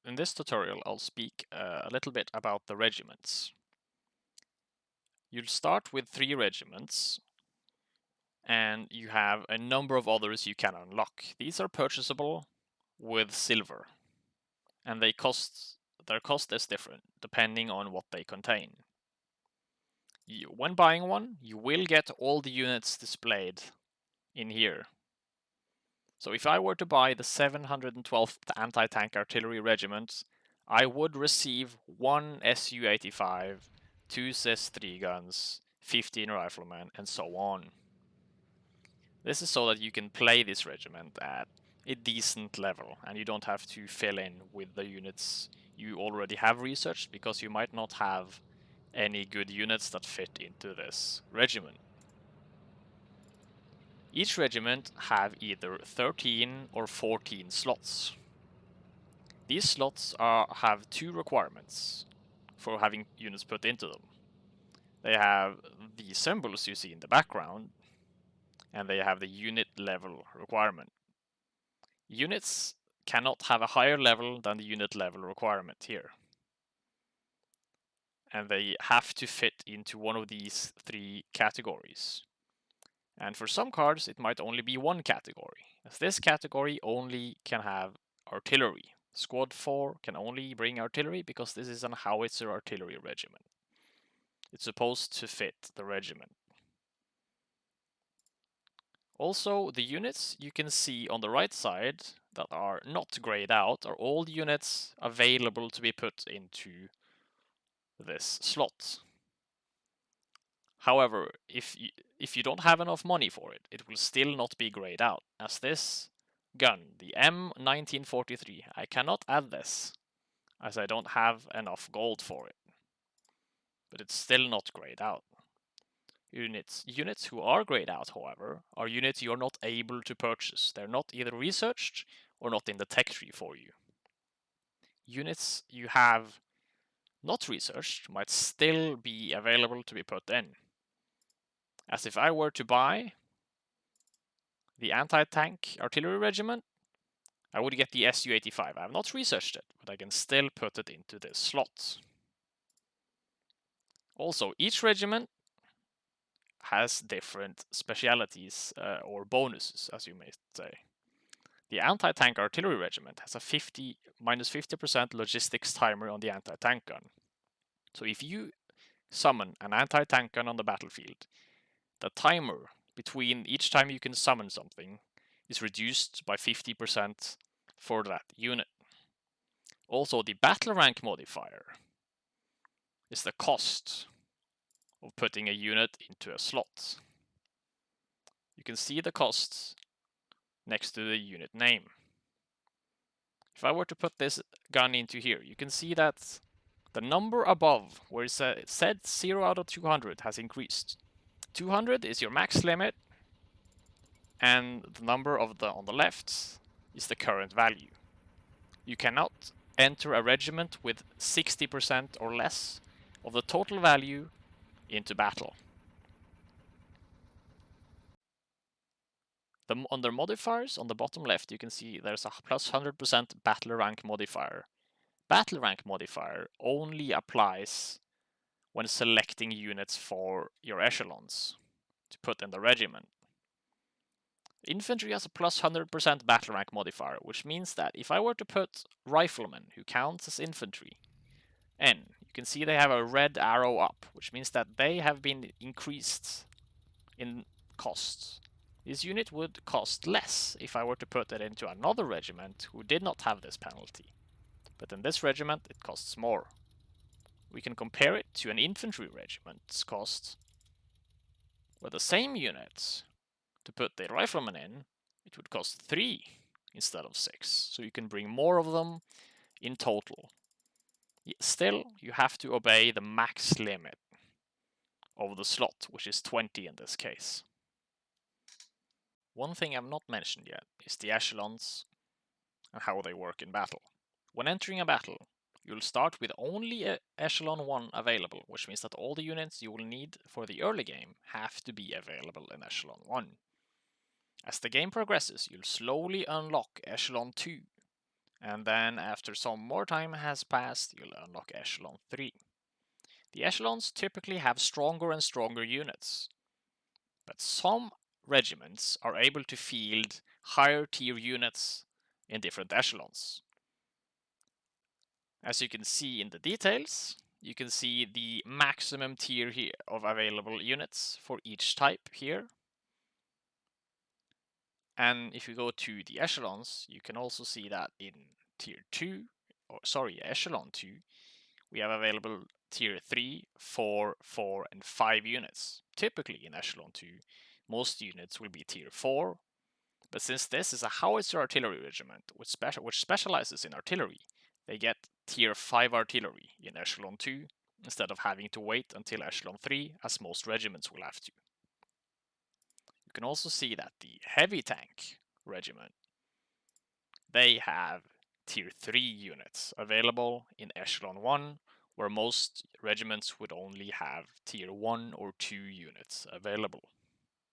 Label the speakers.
Speaker 1: in this tutorial, I'll speak a little bit about the regiments. You'll start with 3 regiments, and you have a number of others you can unlock. These are purchasable with silver, and their cost is different depending on what they contain. When buying one, you will get all the units displayed in here. So if I were to buy the 712th Anti-Tank Artillery Regiment, I would receive 1 Su-85, 2 CIS-3 guns, 15 riflemen, and so on. This is so that you can play this regiment at a decent level, and you don't have to fill in with the units you already have researched, because you might not have any good units that fit into this regiment. Each regiment have either 13 or 14 slots. These slots have 2 requirements for having units put into them. They have the symbols you see in the background, and they have the unit level requirement. Units cannot have a higher level than the unit level requirement here. And they have to fit into one of these 3 categories. And for some cards, it might only be one category, as this category only can have artillery. Squad 4 can only bring artillery because this is an howitzer artillery regiment. It's supposed to fit the regiment. Also, the units you can see on the right side that are not grayed out are all the units available to be put into this slot. However, if you don't have enough money for it, it will still not be grayed out, as this gun, the M1943, I cannot add this, as I don't have enough gold for it. But it's still not grayed out. Units who are grayed out, however, are units you're not able to purchase. They're not either researched or not in the tech tree for you. Units you have not researched might still be available to be put in. As if I were to buy the anti-tank artillery regiment, I would get the Su-85. I have not researched it, but I can still put it into this slot. Also, each regiment has different specialities or bonuses, as you may say. The anti-tank artillery regiment has a minus 50% logistics timer on the anti-tank gun. So if you summon an anti-tank gun on the battlefield, the timer between each time you can summon something is reduced by 50% for that unit. Also, the battle rank modifier is the cost of putting a unit into a slot. You can see the costs next to the unit name. If I were to put this gun into here, you can see that the number above, where it said 0 out of 200, has increased. 200 is your max limit, and the number on the left is the current value. You cannot enter a regiment with 60% or less of the total value into battle. Under modifiers, on the bottom left, you can see there's a plus 100% battle rank modifier. Battle rank modifier only applies when selecting units for your echelons to put in the regiment. Infantry has a plus 100% battle rank modifier, which means that if I were to put riflemen, who counts as infantry, N, you can see they have a red arrow up, which means that they have been increased in costs. This unit would cost less if I were to put it into another regiment who did not have this penalty. But in this regiment, it costs more. We can compare it to an infantry regiment's cost, where the same unit, to put the riflemen in, it would cost 3 instead of 6. So you can bring more of them in total. Still, you have to obey the max limit of the slot, which is 20 in this case. One thing I've not mentioned yet is the echelons and how they work in battle. When entering a battle, you'll start with only echelon 1 available, which means that all the units you will need for the early game have to be available in echelon 1. As the game progresses, you'll slowly unlock echelon 2, And then after some more time has passed, you'll unlock Echelon 3. The Echelons typically have stronger and stronger units, but some regiments are able to field higher tier units in different echelons. As you can see in the details, you can see the maximum tier here of available units for each type here. And if you go to the echelons, you can also see that in tier 2, or sorry, echelon 2, we have available tier 3, 4, 4, and 5 units. Typically in echelon 2, most units will be tier 4, but since this is a howitzer artillery regiment which specializes in artillery, they get tier 5 artillery in echelon 2 instead of having to wait until echelon 3 as most regiments will have to. You can also see that the heavy tank regiment, they have tier 3 units available in echelon 1, where most regiments would only have tier 1 or 2 units available.